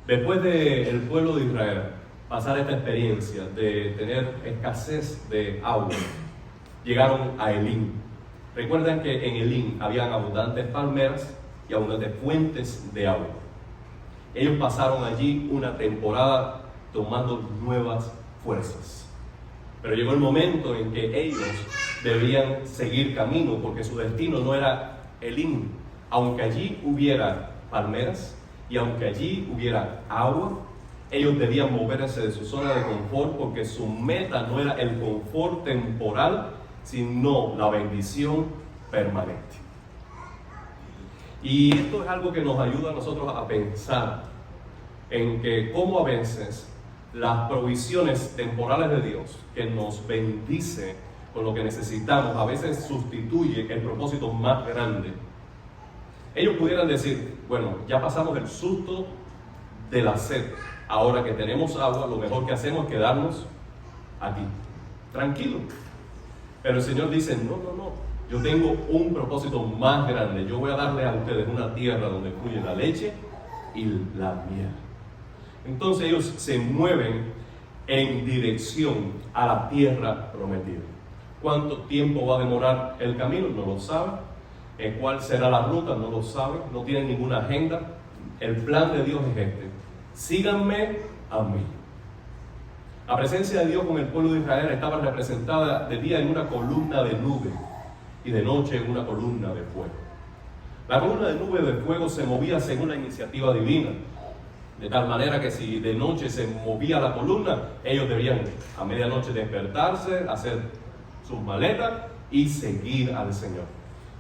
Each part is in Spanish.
Después del pueblo de Israel pasar esta experiencia de tener escasez de agua, llegaron a Elim. Recuerden que en Elim habían abundantes palmeras y abundantes fuentes de agua. Ellos pasaron allí una temporada tomando nuevas fuerzas. Pero llegó el momento en que ellos debían seguir camino, porque su destino no era Elim. Aunque allí hubiera palmeras y aunque allí hubiera agua, ellos debían moverse de su zona de confort, porque su meta no era el confort temporal, sino la bendición permanente. Y esto es algo que nos ayuda a nosotros a pensar en que cómo a veces las provisiones temporales de Dios, que nos bendice con lo que necesitamos, a veces sustituye el propósito más grande. Ellos pudieran decir, bueno, ya pasamos el susto de la sed, ahora que tenemos agua, lo mejor que hacemos es quedarnos aquí, tranquilo. Pero el Señor dice, no, yo tengo un propósito más grande. Yo voy a darle a ustedes una tierra donde fluye la leche y la miel. Entonces ellos se mueven en dirección a la tierra prometida. ¿Cuánto tiempo va a demorar el camino? No lo saben. ¿Cuál será la ruta? No lo saben. No tienen ninguna agenda. El plan de Dios es este: síganme a mí. La presencia de Dios con el pueblo de Israel estaba representada de día en una columna de nube y de noche en una columna de fuego. La columna de nube de fuego se movía según la iniciativa divina, de tal manera que si de noche se movía la columna, ellos debían a medianoche despertarse, hacer sus maletas y seguir al Señor.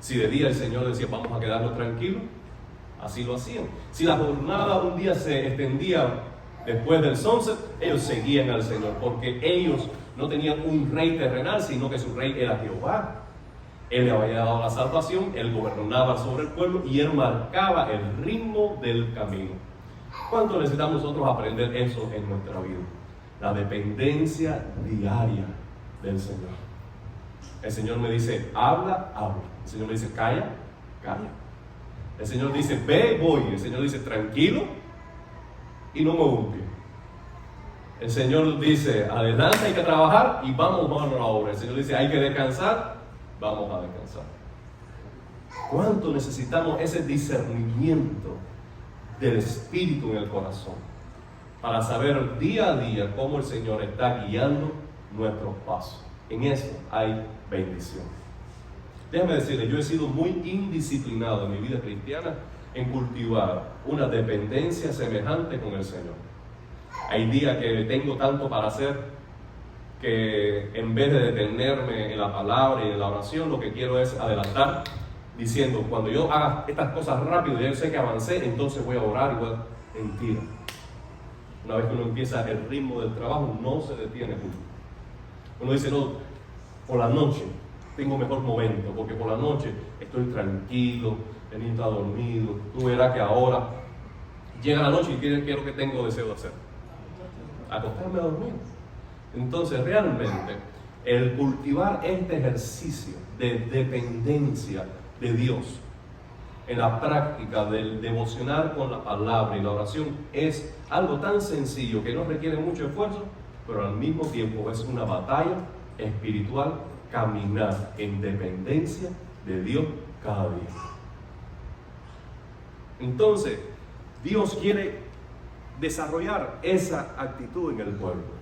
Si de día el Señor decía, vamos a quedarnos tranquilos, así lo hacían. Si la jornada un día se extendía después del sunset, ellos seguían al Señor, porque ellos no tenían un rey terrenal, sino que su rey era Jehová. Él le había dado la salvación, él gobernaba sobre el pueblo y él marcaba el ritmo del camino. ¿Cuánto necesitamos nosotros aprender eso en nuestra vida? La dependencia diaria del Señor. El Señor me dice, habla. El Señor me dice, calla. El Señor dice, ve, voy. El Señor dice, tranquilo y no me hunde. El Señor dice, adelante, hay que trabajar y vamos a la obra. El Señor dice, hay que descansar, vamos a descansar. ¿Cuánto necesitamos ese discernimiento del Espíritu en el corazón para saber día a día cómo el Señor está guiando nuestros pasos? En eso hay bendición. Déjame decirles, yo he sido muy indisciplinado en mi vida cristiana en cultivar una dependencia semejante con el Señor. Hay días que tengo tanto para hacer que en vez de detenerme en la palabra y en la oración, lo que quiero es adelantar, diciendo, cuando yo haga estas cosas rápido, ya yo sé que avancé, entonces voy a orar igual. Mentira. Una vez que uno empieza el ritmo del trabajo, no se detiene. Uno dice, no, por la noche tengo mejor momento, porque por la noche estoy tranquilo, el niño está dormido, tú verás que ahora llega la noche y ¿qué es lo que tengo deseo de hacer? Acostarme a dormir. Entonces realmente el cultivar este ejercicio de dependencia de Dios en la práctica del devocionar con la palabra y la oración es algo tan sencillo que no requiere mucho esfuerzo, pero al mismo tiempo es una batalla espiritual, caminar en dependencia de Dios cada día. Entonces, Dios quiere desarrollar esa actitud en el pueblo.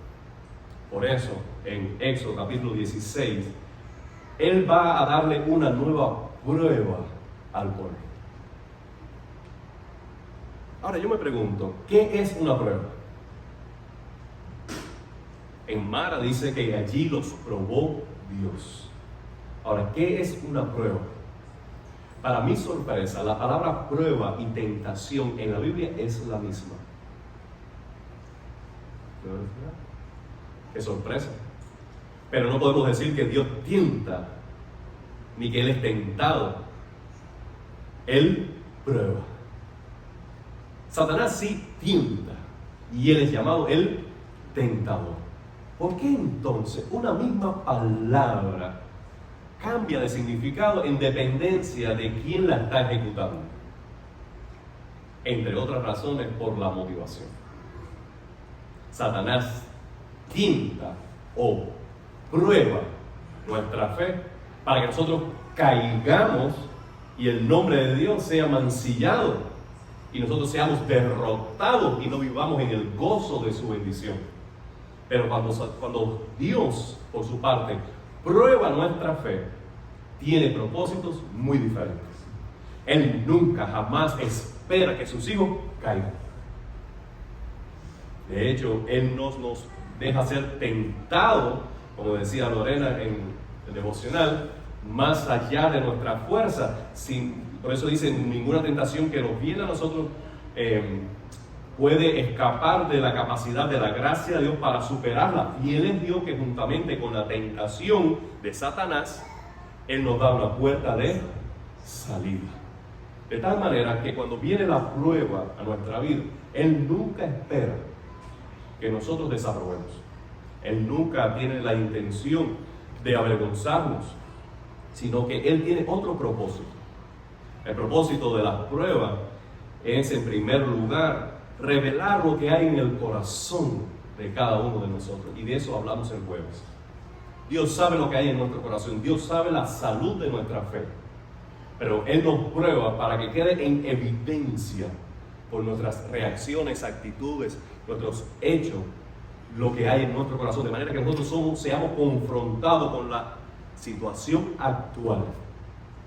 Por eso, en Éxodo capítulo 16, Él va a darle una nueva prueba al pueblo. Ahora yo me pregunto, ¿qué es una prueba? En Mara dice que allí los probó Dios. Ahora, ¿qué es una prueba? Para mi sorpresa, la palabra prueba y tentación en la Biblia es la misma. ¡Qué sorpresa! Pero no podemos decir que Dios tienta, ni que Él es tentado. Él prueba. Satanás sí tienta, y Él es llamado el tentador. ¿Por qué entonces una misma palabra cambia de significado en dependencia de quién la está ejecutando? entre otras razones, por la motivación. Satanás tienta o prueba nuestra fe para que nosotros caigamos y el nombre de Dios sea mancillado y nosotros seamos derrotados y no vivamos en el gozo de su bendición. Pero cuando Dios, por su parte, prueba nuestra fe, tiene propósitos muy diferentes. Él nunca, jamás espera que sus hijos caigan. De hecho, Él nos deja ser tentados, como decía Lorena en el devocional, más allá de nuestra fuerza. Por eso dice, ninguna tentación que nos viene a nosotros puede escapar de la capacidad de la gracia de Dios para superarla. Y Él es Dios que juntamente con la tentación de Satanás, Él nos da una puerta de salida. De tal manera que cuando viene la prueba a nuestra vida, Él nunca espera que nosotros desaprobemos. Él nunca tiene la intención de avergonzarnos, sino que Él tiene otro propósito. El propósito de las pruebas es, en primer lugar, revelar lo que hay en el corazón de cada uno de nosotros. Y de eso hablamos el jueves. Dios sabe lo que hay en nuestro corazón. Dios sabe la salud de nuestra fe. Pero Él nos prueba para que quede en evidencia por nuestras reacciones, actitudes, nuestros hechos, lo que hay en nuestro corazón. De manera que nosotros seamos confrontados con la situación actual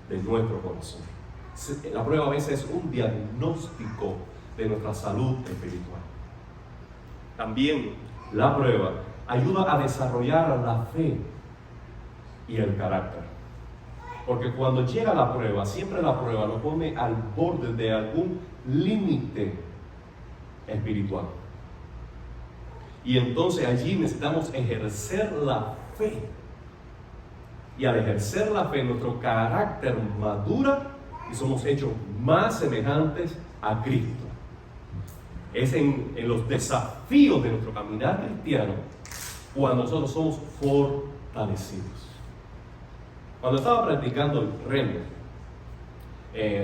de nuestro corazón. La prueba a veces es un diagnóstico de nuestra salud espiritual. También la prueba ayuda a desarrollar la fe y el carácter. Porque cuando llega la prueba, siempre la prueba nos pone al borde de algún límite espiritual. Y entonces allí necesitamos ejercer la fe. Y al ejercer la fe, nuestro carácter madura y somos hechos más semejantes a Cristo. Es en los desafíos de nuestro caminar cristiano cuando nosotros somos fortalecidos. Cuando estaba practicando el remo,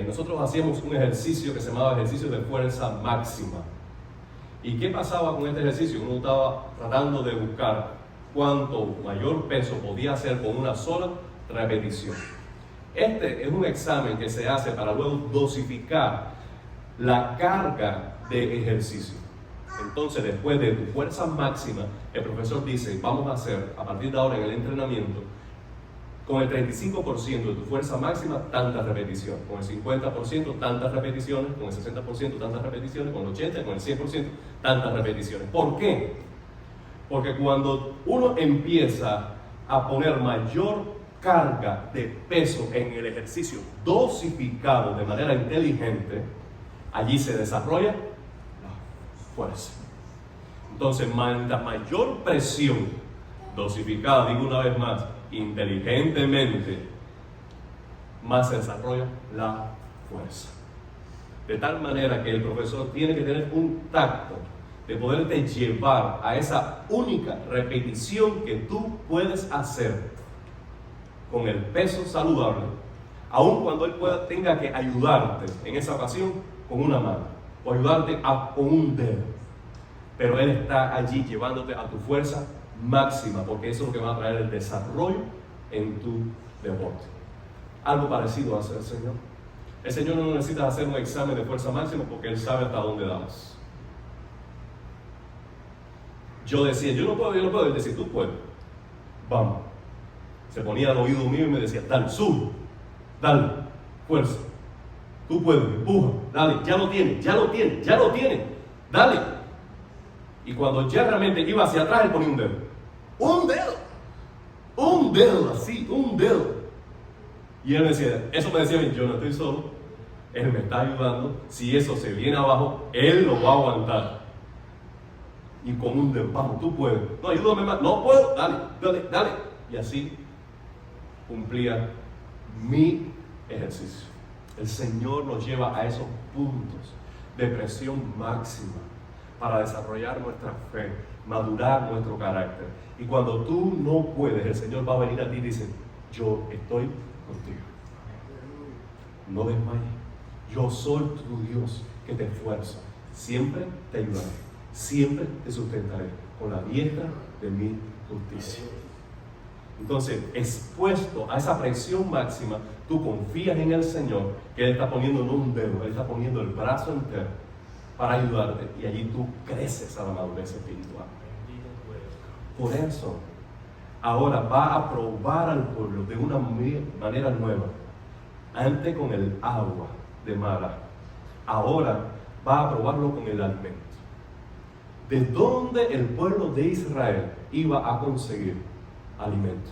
nosotros hacíamos un ejercicio que se llamaba ejercicio de fuerza máxima. ¿Y qué pasaba con este ejercicio? Uno estaba tratando de buscar cuánto mayor peso podía hacer con una sola repetición. Este es un examen que se hace para luego dosificar la carga de ejercicio. Entonces, después de tu fuerza máxima, el profesor dice, vamos a hacer a partir de ahora en el entrenamiento, con el 35% de tu fuerza máxima, tantas repeticiones. Con el 50%, tantas repeticiones. Con el 60%, tantas repeticiones. Con el 80%, con el 100%, tantas repeticiones. ¿Por qué? Porque cuando uno empieza a poner mayor carga de peso en el ejercicio dosificado de manera inteligente, allí se desarrolla la fuerza. Entonces, mientras mayor presión dosificada, digo una vez más, inteligentemente, más se desarrolla la fuerza. De tal manera que el profesor tiene que tener un tacto de poderte llevar a esa única repetición que tú puedes hacer con el peso saludable, aun cuando él tenga que ayudarte en esa ocasión con una mano o ayudarte con un dedo, pero él está allí llevándote a tu fuerza máxima, porque eso es lo que va a traer el desarrollo en tu deporte. Algo parecido hace el Señor. El Señor no necesita hacer un examen de fuerza máxima porque Él sabe hasta dónde damos. Yo decía, yo no puedo, Él decía, tú puedes, vamos. Se ponía al oído mío y me decía, dale, sube, dale, fuerza, tú puedes, empuja, dale, ya lo tienes, dale. Y cuando ya realmente iba hacia atrás, él ponía un dedo, así, un dedo. Y él me decía, eso me decía, yo no estoy solo, él me está ayudando, si eso se viene abajo, él lo va a aguantar. Y con un dedo, vamos, tú puedes, no, ayúdame más, no puedo, dale. Y así cumplía mi ejercicio. El Señor nos lleva a esos puntos de presión máxima para desarrollar nuestra fe, madurar nuestro carácter. Y cuando tú no puedes, el Señor va a venir a ti y dice, yo estoy contigo. No desmayes. Yo soy tu Dios, que te esfuerzo. Siempre te ayudaré, siempre te sustentaré con la diestra de mi justicia. Entonces, expuesto a esa presión máxima, tú confías en el Señor, que Él está poniendo no un dedo, Él está poniendo el brazo entero para ayudarte, y allí tú creces a la madurez espiritual. Por eso, ahora va a probar al pueblo de una manera nueva. Antes con el agua de Mara, ahora va a probarlo con el alimento. ¿De dónde el pueblo de Israel iba a conseguir alimento?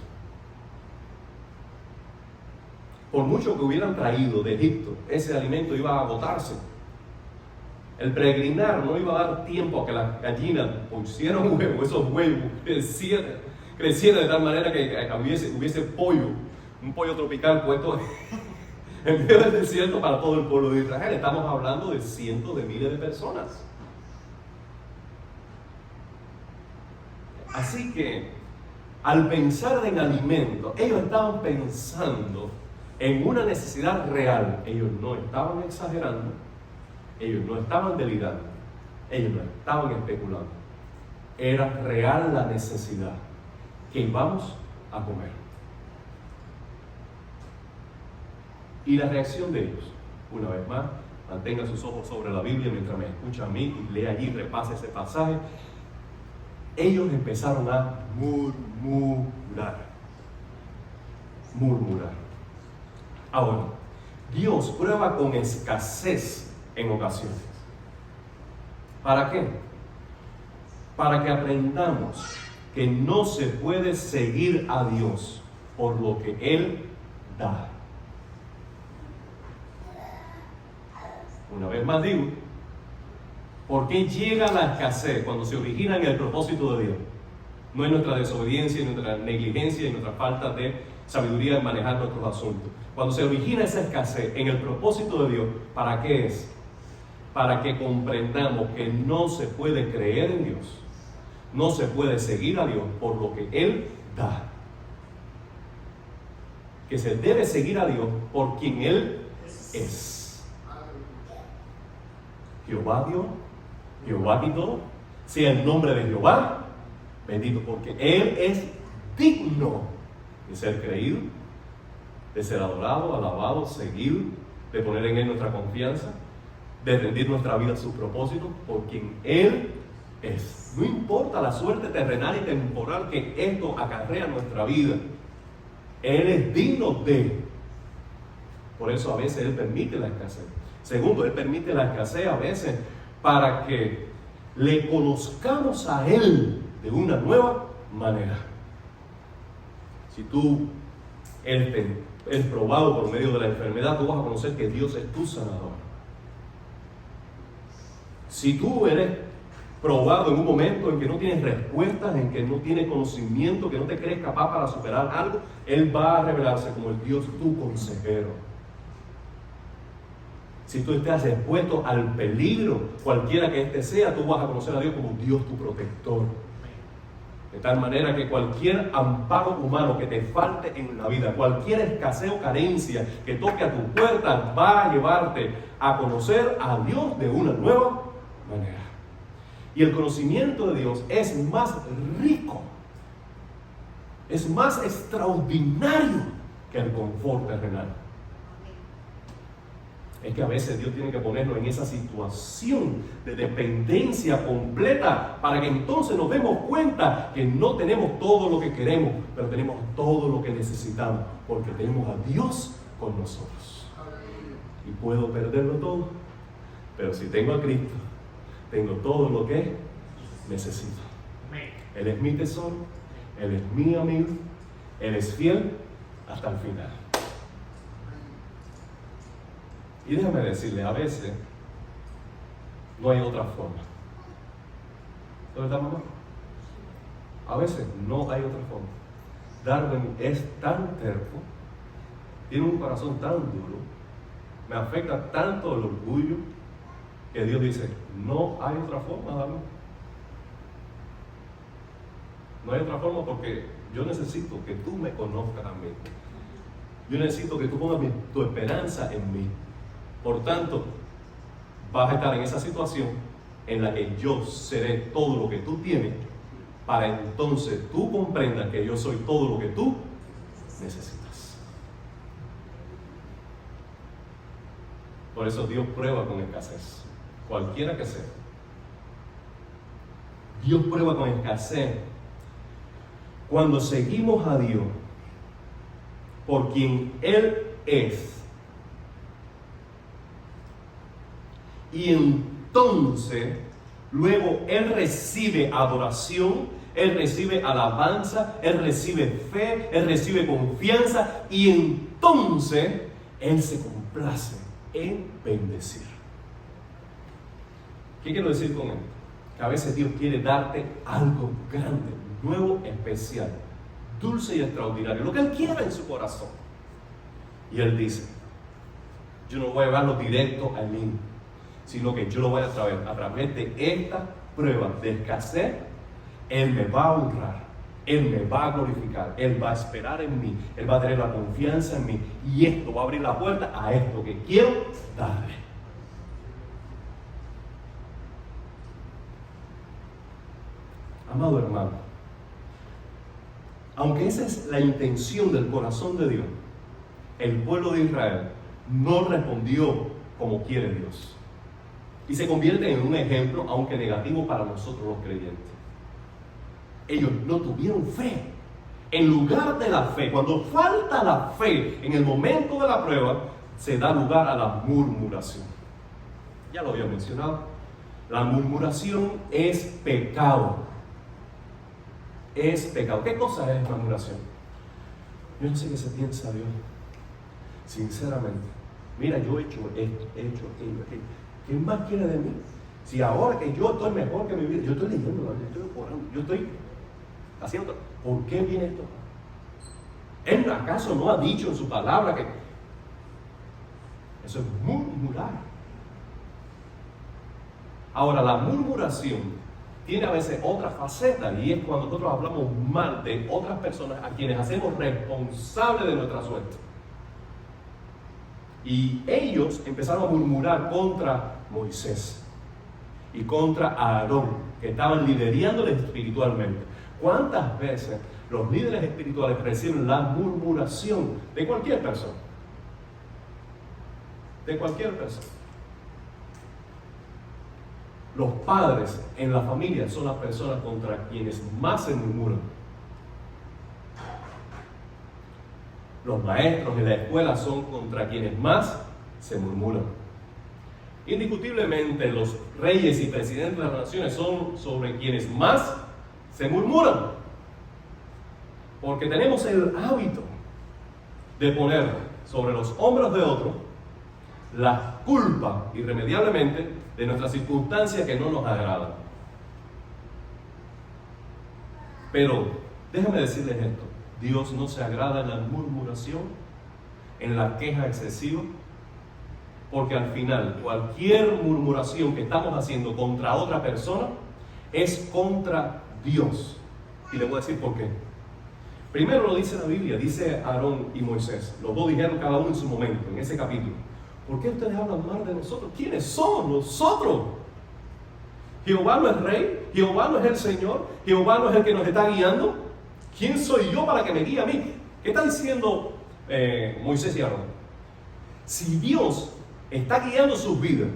Por mucho que hubieran traído de Egipto, ese alimento iba a agotarse. El peregrinar no iba a dar tiempo a que las gallinas pusieran huevos, esos huevos crecieran de tal manera que hubiese pollo, un pollo tropical puesto en medio del desierto para todo el pueblo de Israel. Estamos hablando de cientos de miles de personas. Así que, al pensar en alimento, ellos estaban pensando en una necesidad real. Ellos no estaban exagerando, ellos no estaban delirando, ellos no estaban especulando. Era real la necesidad que vamos a comer. Y la reacción de ellos, una vez más, mantenga sus ojos sobre la Biblia mientras me escucha a mí y lea allí, repase ese pasaje. Ellos empezaron a murmurar. Ahora, Dios prueba con escasez en ocasiones. ¿Para qué? Para que aprendamos que no se puede seguir a Dios por lo que Él da. Una vez más digo, ¿por qué llega la escasez cuando se origina en el propósito de Dios? No es nuestra desobediencia, nuestra negligencia y nuestra falta de sabiduría en manejar nuestros asuntos. Cuando se origina esa escasez en el propósito de Dios, ¿para qué es? Para que comprendamos que no se puede creer en Dios, no se puede seguir a Dios por lo que Él da. Que se debe seguir a Dios por quien Él es. Jehová dio, Jehová quitó, sea el nombre de Jehová bendito, porque Él es digno de ser creído, de ser adorado, alabado, seguido, de poner en Él nuestra confianza, de rendir nuestra vida a sus propósitos, por quien Él es. No importa la suerte terrenal y temporal que esto acarrea nuestra vida, Él es digno de. Por eso a veces Él permite la escasez. Segundo, Él permite la escasez a veces para que le conozcamos a Él de una nueva manera. Si tú eres probado por medio de la enfermedad, tú vas a conocer que Dios es tu sanador. Si tú eres probado en un momento en que no tienes respuestas, en que no tienes conocimiento, que no te crees capaz para superar algo, Él va a revelarse como el Dios tu consejero. Si tú estás expuesto al peligro, cualquiera que este sea, tú vas a conocer a Dios como Dios tu protector. De tal manera que cualquier amparo humano que te falte en la vida, cualquier escasez o carencia que toque a tu puerta, va a llevarte a conocer a Dios de una nueva manera. Y el conocimiento de Dios es más rico, es más extraordinario que el confort terrenal. Es que a veces Dios tiene que ponernos en esa situación de dependencia completa para que entonces nos demos cuenta que no tenemos todo lo que queremos, pero tenemos todo lo que necesitamos, porque tenemos a Dios con nosotros. Y puedo perderlo todo, pero si tengo a Cristo, tengo todo lo que necesito. Él es mi tesoro, Él es mi amigo, Él es fiel hasta el final. Y déjame decirle, a veces no hay otra forma. ¿De verdad, mamá? A veces no hay otra forma. Darwin es tan terco, tiene un corazón tan duro, me afecta tanto el orgullo, que Dios dice, no hay otra forma, Darwin. No hay otra forma porque yo necesito que tú me conozcas a mí. Yo necesito que tú pongas tu esperanza en mí. Por tanto, vas a estar en esa situación en la que yo seré todo lo que tú tienes, para entonces tú comprendas que yo soy todo lo que tú necesitas. Por eso Dios prueba con escasez, cualquiera que sea. Dios prueba con escasez cuando seguimos a Dios por quien Él es. Y entonces, luego Él recibe adoración, Él recibe alabanza, Él recibe fe, Él recibe confianza, y entonces Él se complace en bendecir. ¿Qué quiero decir con esto? Que a veces Dios quiere darte algo grande, nuevo, especial, dulce y extraordinario, lo que Él quiera en su corazón. Y Él dice, yo no voy a llevarlo directo al niño, sino que yo lo voy a través de esta prueba de escasez. Él me va a honrar, Él me va a glorificar, Él va a esperar en mí, Él va a tener la confianza en mí, y esto va a abrir la puerta a esto que quiero darle. Amado hermano, aunque esa es la intención del corazón de Dios, el pueblo de Israel no respondió como quiere Dios. Y se convierte en un ejemplo, aunque negativo, para nosotros los creyentes. Ellos no tuvieron fe. En lugar de la fe, cuando falta la fe en el momento de la prueba, se da lugar a la murmuración. Ya lo había mencionado. La murmuración es pecado. Es pecado. ¿Qué cosa es la murmuración? Yo no sé qué se piensa Dios. Sinceramente, mira, yo he hecho esto, aquello. ¿Qué más quiere de mí? Si ahora que yo estoy mejor que mi vida, yo estoy leyendo, yo estoy orando, yo estoy haciendo, ¿por qué viene esto? ¿Él acaso no ha dicho en su palabra que eso es murmurar? Ahora, la murmuración tiene a veces otra faceta, y es cuando nosotros hablamos mal de otras personas a quienes hacemos responsables de nuestra suerte. Y ellos empezaron a murmurar contra Moisés y contra Aarón, que estaban liderándoles espiritualmente. ¿Cuántas veces los líderes espirituales reciben la murmuración de cualquier persona? De cualquier persona. Los padres en la familia son las personas contra quienes más se murmuran. Los maestros en la escuela son contra quienes más se murmuran. Indiscutiblemente, los reyes y presidentes de las naciones son sobre quienes más se murmuran. Porque tenemos el hábito de poner sobre los hombros de otros la culpa, irremediablemente, de nuestras circunstancias que no nos agradan. Pero déjenme decirles esto: Dios no se agrada en la murmuración, en la queja excesiva, porque al final cualquier murmuración que estamos haciendo contra otra persona es contra Dios. Y les voy a decir por qué. Primero lo dice la Biblia, dice Aarón y Moisés, los dos dijeron cada uno en su momento, en ese capítulo: ¿por qué ustedes hablan mal de nosotros? ¿Quiénes somos nosotros? Jehová no es rey, Jehová no es el Señor, Jehová no es el que nos está guiando. ¿Quién soy yo para que me guíe a mí? ¿Qué está diciendo Moisés y Aarón? Si Dios está guiando sus vidas,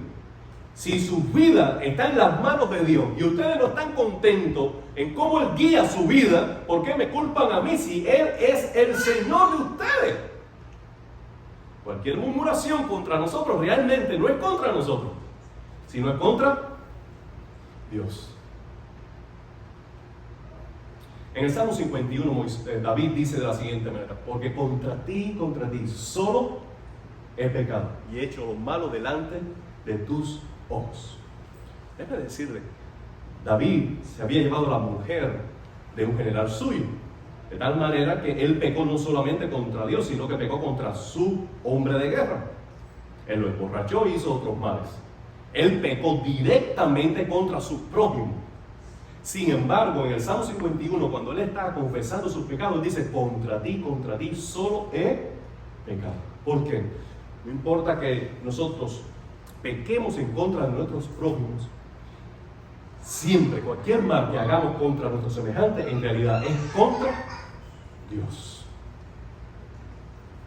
si su vida está en las manos de Dios y ustedes no están contentos en cómo Él guía su vida, ¿por qué me culpan a mí si Él es el Señor de ustedes? Cualquier murmuración contra nosotros realmente no es contra nosotros, sino es contra Dios. En el Salmo 51, David dice de la siguiente manera: porque contra ti, solo he pecado y he hecho lo malo delante de tus ojos. Déjame decirle, David se había llevado a la mujer de un general suyo, de tal manera que él pecó no solamente contra Dios, sino que pecó contra su hombre de guerra. Él lo emborrachó y hizo otros males. Él pecó directamente contra su prójimo. Sin embargo, en el Salmo 51, cuando él está confesando sus pecados, él dice: contra ti solo he pecado. ¿Por qué? No importa que nosotros pequemos en contra de nuestros prójimos, siempre cualquier mal que hagamos contra nuestro semejante, en realidad es contra Dios.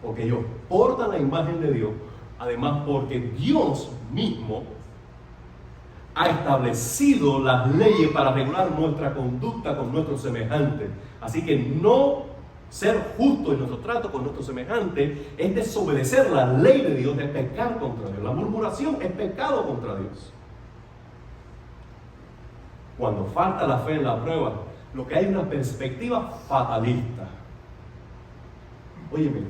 Porque ellos portan la imagen de Dios, además porque Dios mismo ha establecido las leyes para regular nuestra conducta con nuestros semejantes. Así que no ser justo en nuestro trato con nuestro semejante es desobedecer la ley de Dios, es pecar contra Dios. La murmuración es pecado contra Dios. Cuando falta la fe en la prueba, lo que hay es una perspectiva fatalista. Óyeme,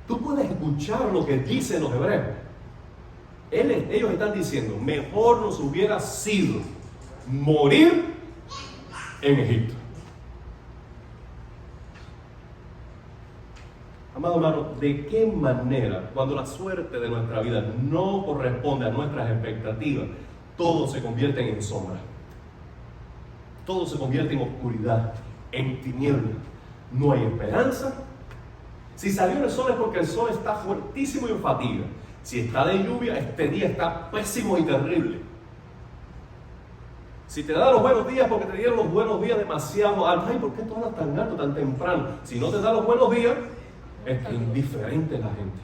tú puedes escuchar lo que dicen los hebreos. Ellos están diciendo, mejor nos hubiera sido morir en Egipto. Amado hermano, ¿de qué manera, cuando la suerte de nuestra vida no corresponde a nuestras expectativas, todo se convierte en sombra? Todo se convierte en oscuridad, en tinieblas. No hay esperanza. Si salió el sol es porque el sol está fuertísimo y en fatiga. Si está de lluvia, este día está pésimo y terrible. Si te da los buenos días porque te dieron los buenos días demasiado altos. Ay, ¿por qué tú hablas tan alto, tan temprano? Si no te da los buenos días, es indiferente la gente.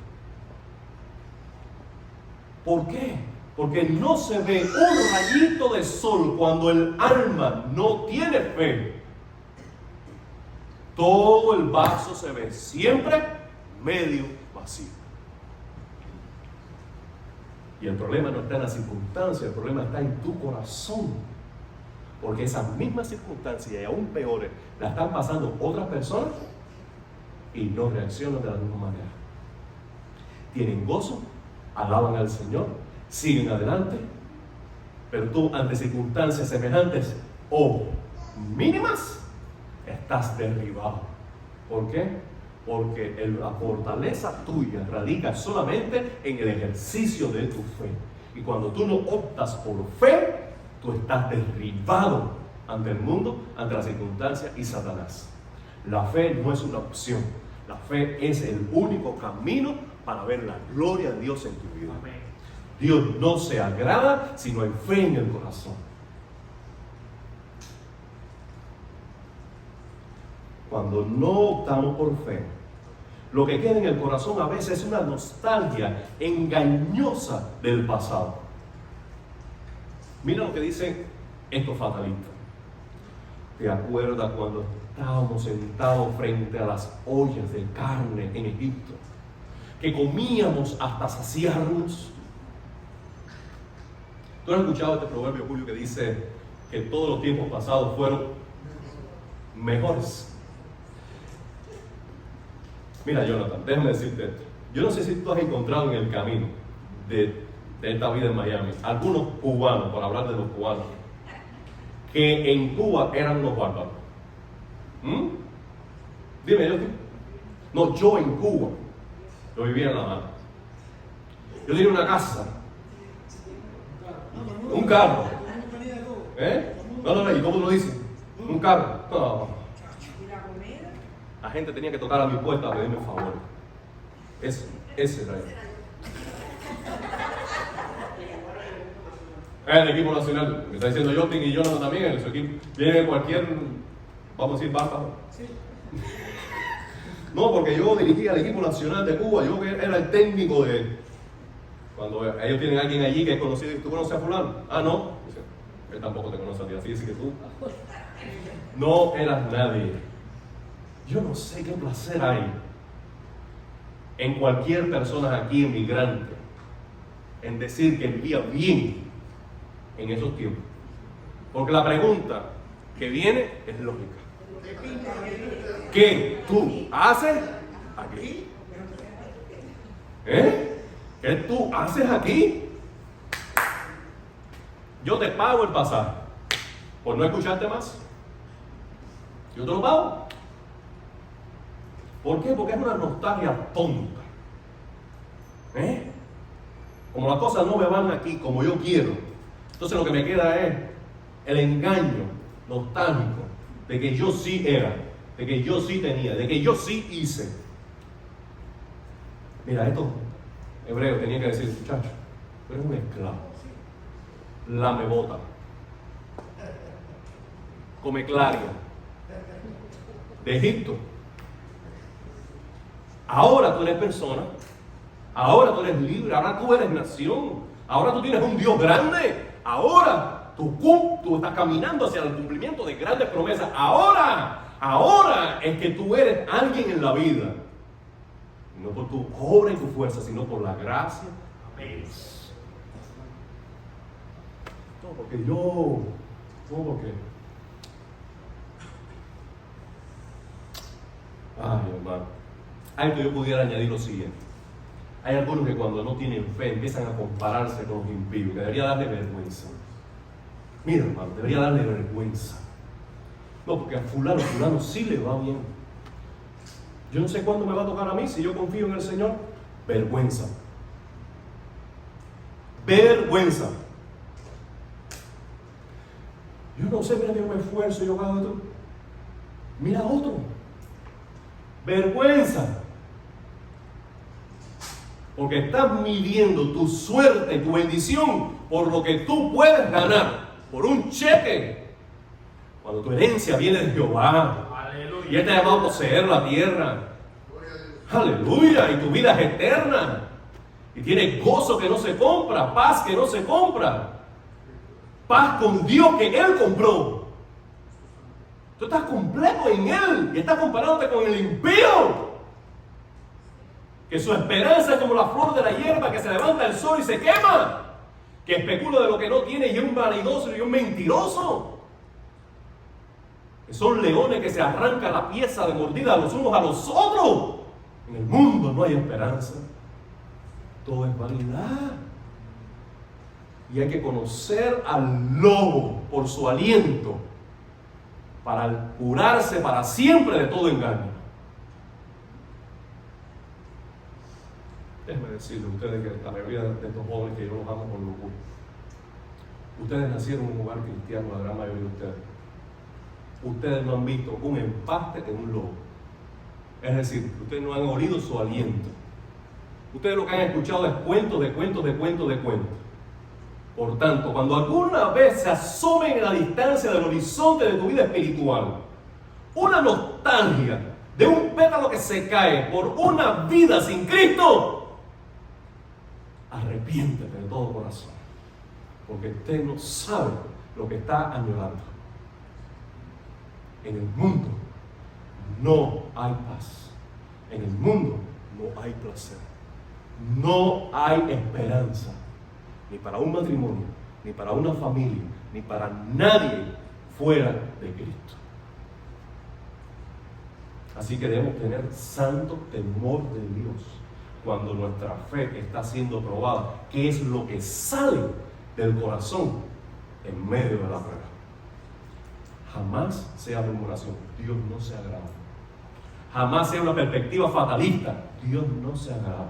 ¿Por qué? Porque no se ve un rayito de sol cuando el alma no tiene fe. Todo el vaso se ve siempre medio vacío. Y el problema no está en la circunstancia, el problema está en tu corazón. Porque esas mismas circunstancias y aún peores las están pasando otras personas y no reaccionan de la misma manera. Tienen gozo, alaban al Señor, siguen adelante, pero tú ante circunstancias semejantes o mínimas estás derribado. ¿Por qué? Porque la fortaleza tuya radica solamente en el ejercicio de tu fe. Y cuando tú no optas por fe, tú estás derribado ante el mundo, ante las circunstancias y Satanás. La fe no es una opción. La fe es el único camino para ver la gloria de Dios en tu vida. Dios no se agrada si no hay fe en el corazón. Cuando no optamos por fe, lo que queda en el corazón a veces es una nostalgia engañosa del pasado. Mira lo que dicen estos fatalistas. ¿Te acuerdas cuando estábamos sentados frente a las ollas de carne en Egipto? Que comíamos hasta saciarnos. ¿Tú has escuchado este proverbio, Julio, que dice que todos los tiempos pasados fueron mejores? Mira, Jonathan, déjame decirte esto. Yo no sé si tú has encontrado en el camino de esta vida en Miami algunos cubanos, por hablar de los cubanos, que en Cuba eran unos bárbaros. Dime, yo. No, yo en Cuba, yo vivía en La Habana. Yo tenía una casa, un carro. No, ¿y cómo lo dicen? Un carro. No. La gente tenía que tocar a mi puerta a pedirme favor. Ese era el equipo nacional. Me está diciendo Jotin y Jonathan también. En su equipo viene cualquier, vamos a decir, bárbaro. Sí. No, porque yo dirigía el equipo nacional de Cuba. Yo era el técnico de... Cuando ellos tienen a alguien allí que es conocido. ¿Tú conoces a fulano? Ah, no. Dice, él tampoco te conoce a ti. Así que tú no eras nadie. Yo no sé qué placer hay en cualquier persona aquí inmigrante en decir que vivía bien en esos tiempos. Porque la pregunta que viene es lógica. ¿Qué tú haces aquí? ¿Qué tú haces aquí? Yo te pago el pasaje por no escucharte más. Yo te lo pago. ¿Por qué? Porque es una nostalgia tonta. Como las cosas no me van aquí como yo quiero, entonces lo que me queda es el engaño nostálgico de que yo sí era, de que yo sí tenía, de que yo sí hice. Mira, estos hebreos tenían que decir, muchachos, Tú eres un esclavo. Lame bota. Come claria. De Egipto. Ahora tú eres persona. Ahora tú eres libre. Ahora tú eres nación. Ahora tú tienes un Dios grande. Ahora tú estás caminando hacia el cumplimiento de grandes promesas. Ahora es que tú eres alguien en la vida. No por tu obra y tu fuerza, sino por la gracia. Amén. No porque no porque. Ay, hermano. A esto yo pudiera añadir lo siguiente. Hay algunos que cuando no tienen fe empiezan a compararse con los impíos, que debería darle vergüenza. Mira, hermano, debería darle vergüenza. No, porque a fulano sí le va bien. Yo no sé cuándo me va a tocar a mí si yo confío en el Señor. Vergüenza. Vergüenza. Yo no sé, mira que yo me esfuerzo, yo hago esto. Mira a otro. Vergüenza. Porque estás midiendo tu suerte, tu bendición, por lo que tú puedes ganar, por un cheque. Cuando tu herencia viene de Jehová. Aleluya. Y Él te ha llamado a poseer la tierra. Aleluya. Y tu vida es eterna. Y tienes gozo que no se compra, paz que no se compra. Paz con Dios que Él compró. Tú estás completo en Él y estás comparándote con el impío. Que su esperanza es como la flor de la hierba que se levanta el sol y se quema. Que especula de lo que no tiene y es un vanidoso y un mentiroso. Que son leones que se arrancan la pieza de mordida los unos a los otros. En el mundo no hay esperanza. Todo es vanidad. Y hay que conocer al lobo por su aliento para curarse para siempre de todo engaño. Déjenme decirle a ustedes que la mayoría de estos jóvenes que yo los amo con locura, ustedes nacieron en un hogar cristiano, la gran mayoría de ustedes. Ustedes no han visto un empaste en un lobo. Es decir, ustedes no han olido su aliento. Ustedes lo que han escuchado es cuentos de cuentos de cuentos de cuentos. Por tanto, cuando alguna vez se asomen en la distancia del horizonte de tu vida espiritual, una nostalgia de un pétalo que se cae por una vida sin Cristo, arrepiéntete de todo corazón, porque usted no sabe lo que está añorando. En el mundo no hay paz. En el mundo no hay placer. No hay esperanza. Ni para un matrimonio, ni para una familia, ni para nadie fuera de Cristo. Así que debemos tener santo temor de Dios cuando nuestra fe está siendo probada, que es lo que sale del corazón en medio de la prueba. Jamás sea murmuración, Dios no se agrada. Jamás sea una perspectiva fatalista, Dios no se agrada.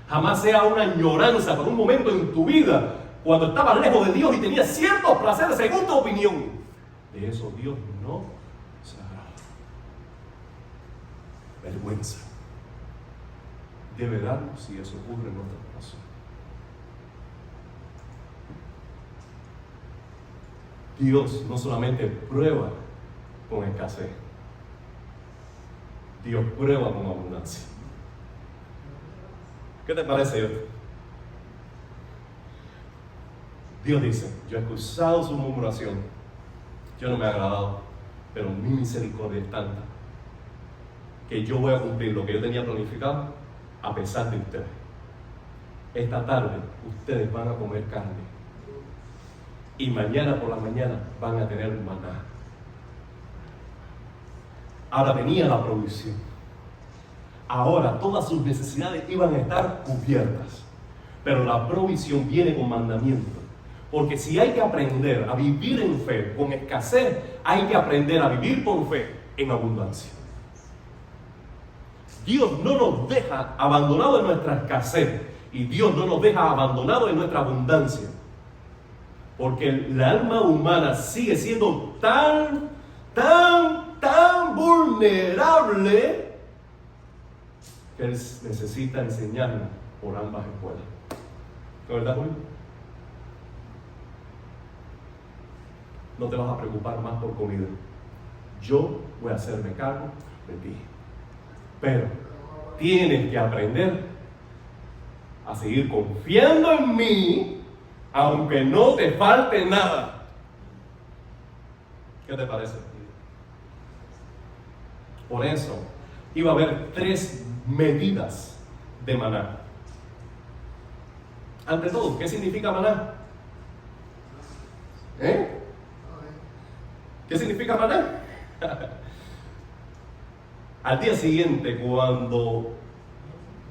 Jamás sea una añoranza por un momento en tu vida cuando estabas lejos de Dios y tenías ciertos placeres según tu opinión. De eso Dios no se agrada. Vergüenza debe darnos si eso ocurre en nuestro corazón. Dios no solamente prueba con escasez, Dios prueba con abundancia. ¿Qué te parece esto? Dios dice, yo he escuchado su murmuración, yo no me he agradado, pero mi misericordia es tanta que yo voy a cumplir lo que yo tenía planificado a pesar de ustedes. Esta tarde ustedes van a comer carne y mañana por la mañana van a tener maná. Ahora venía la provisión. Ahora todas sus necesidades iban a estar cubiertas. Pero la provisión viene con mandamiento. Porque si hay que aprender a vivir en fe con escasez, hay que aprender a vivir por fe en abundancia. Dios no nos deja abandonados en nuestra escasez y Dios no nos deja abandonados en nuestra abundancia. Porque el alma humana sigue siendo tan vulnerable que Él necesita enseñarnos por ambas escuelas. ¿No es verdad, Julio? no te vas a preocupar más por comida. Yo voy a hacerme cargo de ti. Pero tienes que aprender a seguir confiando en mí, aunque no te falte nada. ¿Qué te parece? Por eso iba a haber 3 medidas de maná. Ante todo, ¿qué significa maná? ¿Qué significa maná? Al día siguiente, cuando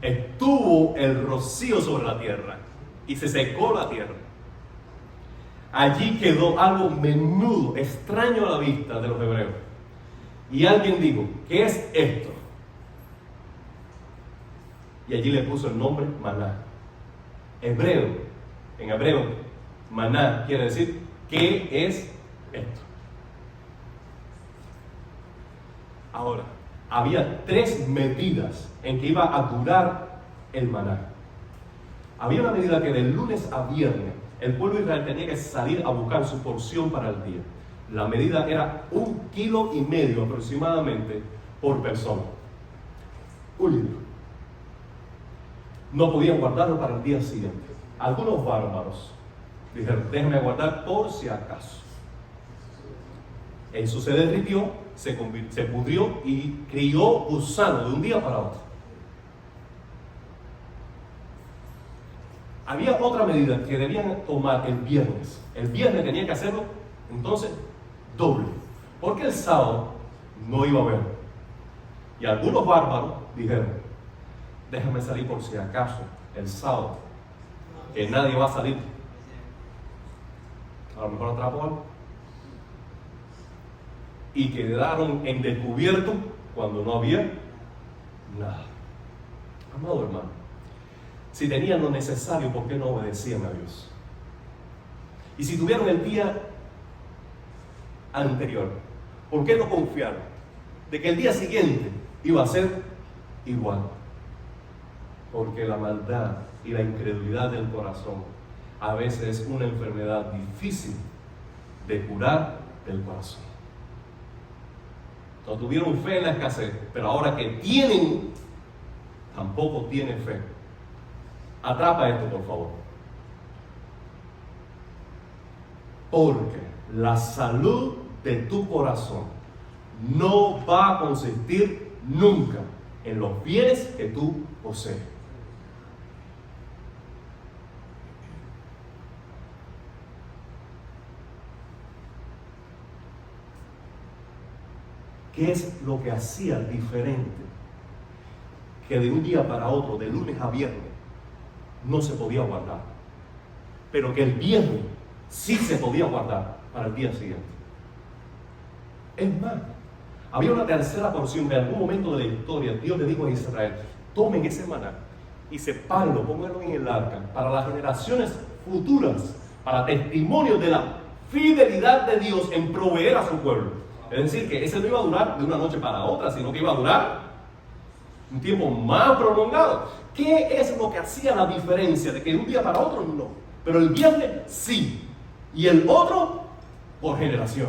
estuvo el rocío sobre la tierra y se secó la tierra, allí quedó algo menudo, extraño a la vista de los hebreos. Y alguien dijo, ¿qué es esto? Y allí le puso el nombre maná. En hebreo, maná quiere decir, ¿qué es esto? Ahora, había 3 medidas en que iba a durar el maná. Había una medida que de lunes a viernes el pueblo de Israel tenía que salir a buscar su porción para el día. La medida era 1,5 kilos aproximadamente por persona. 1 litro. No podían guardarlo para el día siguiente. Algunos bárbaros dijeron, déjenme guardar por si acaso. Eso se derritió, se pudrió y crió gusano de un día para otro. Había otra medida que debían tomar el viernes. El viernes tenían que hacerlo, entonces, doble. Porque el sábado no iba a haber. Y algunos bárbaros dijeron, déjame salir por si acaso el sábado, que nadie va a salir. A lo mejor atrapo algo. Y quedaron en descubierto cuando no había nada. Amado hermano, si tenían lo necesario, ¿por qué no obedecían a Dios? Y si tuvieron el día anterior, ¿por qué no confiaron de que el día siguiente iba a ser igual? Porque la maldad y la incredulidad del corazón a veces es una enfermedad difícil de curar del corazón. No tuvieron fe en la escasez, pero ahora que tienen, tampoco tienen fe. Atrapa esto, por favor. Porque la salud de tu corazón no va a consistir nunca en los bienes que tú posees. ¿Qué es lo que hacía diferente? Que de un día para otro, de lunes a viernes, no se podía guardar. Pero que el viernes sí se podía guardar para el día siguiente. Es más, había una tercera porción. De algún momento de la historia, Dios le dijo a Israel, tomen ese maná y sepárenlo, pónganlo en el arca para las generaciones futuras, para testimonio de la fidelidad de Dios en proveer a su pueblo. Es decir, que ese no iba a durar de una noche para otra, sino que iba a durar un tiempo más prolongado. ¿Qué es lo que hacía la diferencia de que de un día para otro no? Pero el viernes sí, y el otro por generación.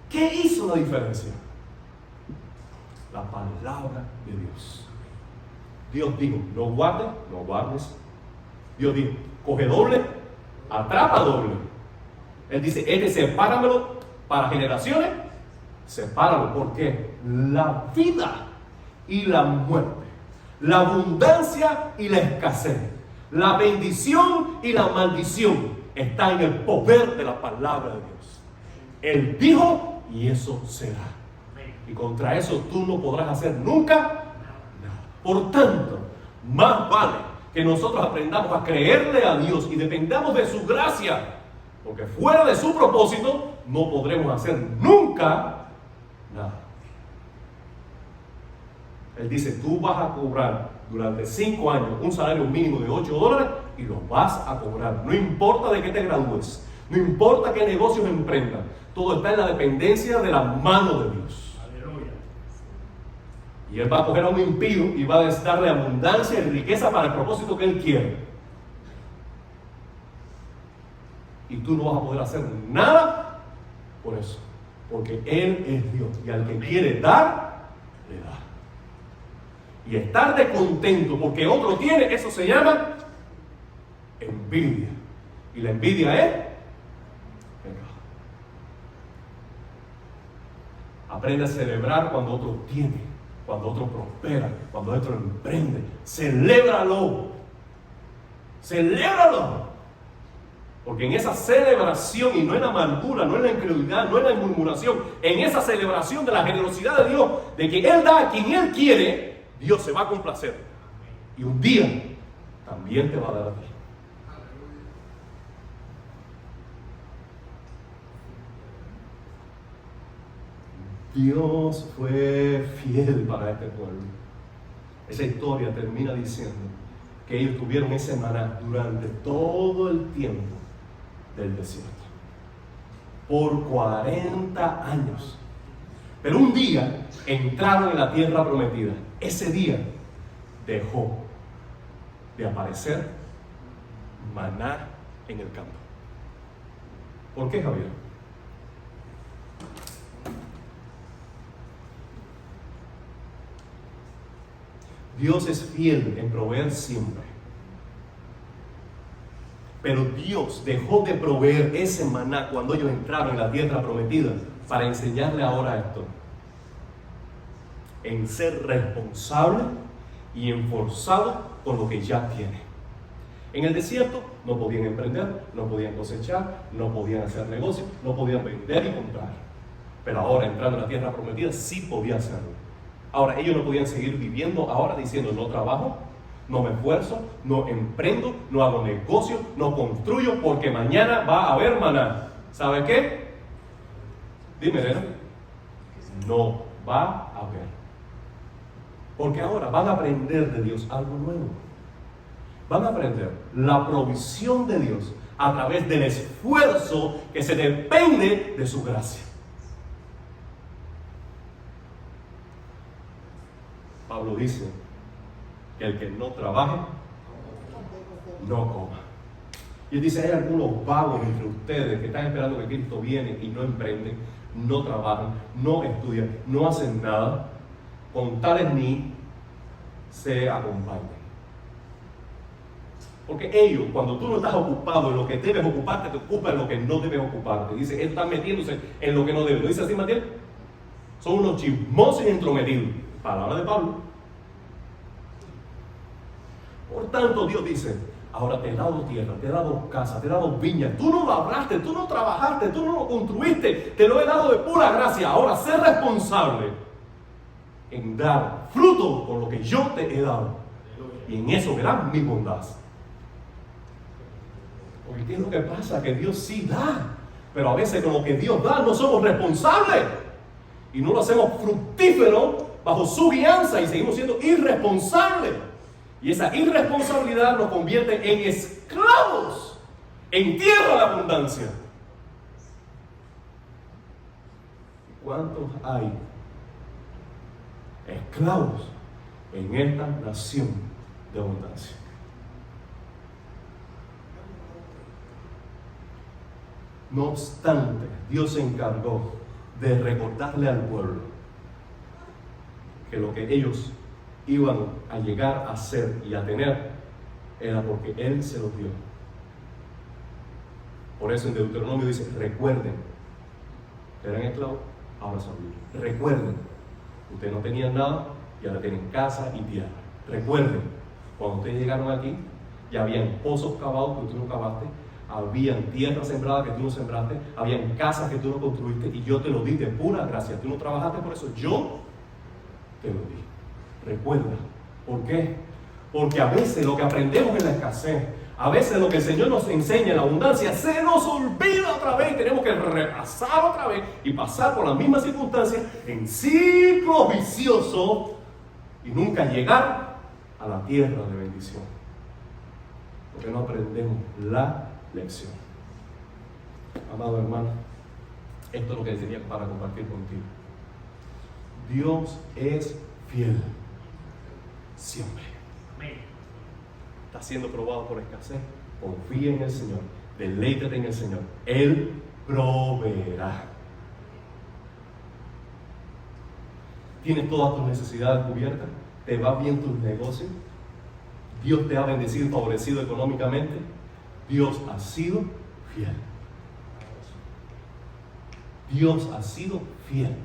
¿Qué hizo la diferencia? La palabra de Dios. Dios dijo, no guardes, no guardes. Dios dijo, coge doble, atrapa doble. Él dice, sepáramelo para generaciones, sepáralo. Porque la vida y la muerte, la abundancia y la escasez, la bendición y la maldición está en el poder de la palabra de Dios. Él dijo y eso será. Y contra eso tú no podrás hacer nunca nada. Por tanto, más vale que nosotros aprendamos a creerle a Dios y dependamos de su gracia, porque fuera de su propósito no podremos hacer nunca nada. Él dice, tú vas a cobrar durante 5 años un salario mínimo de $8 y lo vas a cobrar. No importa de qué te gradúes, no importa qué negocios emprendas, todo está en la dependencia de la mano de Dios. Aleluya. Y Él va a coger a un impío y va a darle abundancia y riqueza para el propósito que Él quiere. Y tú no vas a poder hacer nada con eso. Porque Él es Dios. Y al que quiere dar, le da. Y estar descontento porque otro tiene, eso se llama envidia. Y la envidia es pecado. Aprende a celebrar cuando otro tiene, cuando otro prospera, cuando otro emprende. Celébralo. Celébralo. Porque en esa celebración, y no en la amargura, no en la incredulidad, no en la murmuración, en esa celebración de la generosidad de Dios, de que Él da a quien Él quiere, Dios se va a complacer. Y un día también te va a dar a ti. Dios fue fiel para este pueblo. Esa historia termina diciendo que ellos tuvieron ese maná durante todo el tiempo del desierto. Por 40 años. Pero un día entraron en la tierra prometida. Ese día dejó de aparecer maná en el campo. ¿Por qué, Javier? Dios es fiel en proveer siempre. Pero Dios dejó de proveer ese maná cuando ellos entraron en la tierra prometida para enseñarle ahora esto: en ser responsable y esforzado con lo que ya tiene. En el desierto no podían emprender, no podían cosechar, no podían hacer negocios, no podían vender y comprar. Pero ahora, entrando en la tierra prometida, sí podía hacerlo. Ahora, ellos no podían seguir viviendo ahora diciendo: no trabajo, no me esfuerzo, no emprendo, no hago negocio, no construyo, porque mañana va a haber maná. ¿Sabe qué? Dime, Elena. No va a haber. Porque ahora van a aprender de Dios algo nuevo. Van a aprender la provisión de Dios a través del esfuerzo que se depende de su gracia. Pablo dice que el que no trabaje, no coma. Y él dice: hay algunos vagos entre ustedes que están esperando que Cristo viene y no emprenden, no trabajan, no estudian, no hacen nada, con tales ni se acompañan. Porque ellos, cuando tú no estás ocupado en lo que debes ocuparte, te ocupan en lo que no debes ocuparte. Dice: ellos están metiéndose en lo que no deben. ¿Lo dice así, Matías? Son unos chismosos y entrometidos. Palabra de Pablo. Por tanto, Dios dice: ahora te he dado tierra, te he dado casa, te he dado viña. Tú no labraste, tú no trabajaste, tú no lo construiste. Te lo he dado de pura gracia. Ahora sé responsable en dar fruto con lo que yo te he dado. Y en eso verás mi bondad. Porque ¿qué es lo que pasa? Que Dios sí da. Pero a veces con lo que Dios da no somos responsables. Y no lo hacemos fructífero bajo su guianza y seguimos siendo irresponsables. Y esa irresponsabilidad nos convierte en esclavos, en tierra de abundancia. ¿Cuántos hay esclavos en esta nación de abundancia? No obstante, Dios se encargó de recordarle al pueblo que lo que ellos iban a llegar a ser y a tener era porque Él se los dio. Por eso en Deuteronomio dice: recuerden, eran esclavos, ahora son libres. Recuerden, ustedes no tenían nada y ahora tienen casa y tierra. Recuerden, cuando ustedes llegaron aquí, ya habían pozos cavados que tú no cavaste, habían tierras sembradas que tú no sembraste, habían casas que tú no construiste, y yo te lo di de pura gracia. Tú no trabajaste por eso, yo te lo di. Recuerda. ¿Por qué? Porque a veces lo que aprendemos en la escasez, a veces lo que el Señor nos enseña en la abundancia, se nos olvida otra vez. Tenemos que repasar otra vez y pasar por las mismas circunstancias en ciclos viciosos y nunca llegar a la tierra de bendición. Porque no aprendemos la lección. Amado hermano, esto es lo que tenía para compartir contigo. Dios es fiel siempre. Está siendo probado por escasez. Confía en el Señor, deleítate en el Señor. Él proveerá. tienes todas tus necesidades cubiertas, te va bien tus negocios, Dios te ha bendecido y favorecido económicamente, Dios ha sido fiel. Dios ha sido fiel.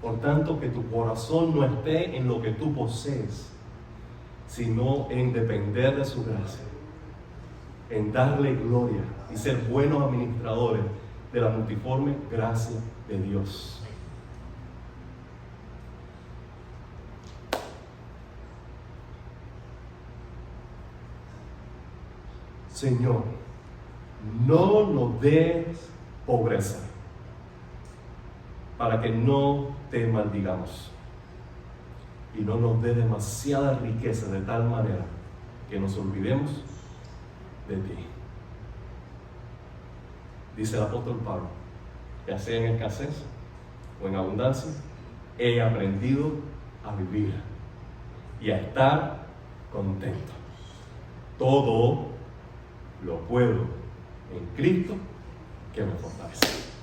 Por tanto, que tu corazón no esté en lo que tú posees, sino en depender de su gracia, en darle gloria y ser buenos administradores de la multiforme gracia de Dios. Señor, no nos des pobreza, para que no te maldigamos, y no nos dé demasiada riqueza de tal manera que nos olvidemos de ti. Dice el apóstol Pablo, ya sea en escasez o en abundancia, he aprendido a vivir y a estar contento. Todo lo puedo en Cristo que me fortalece.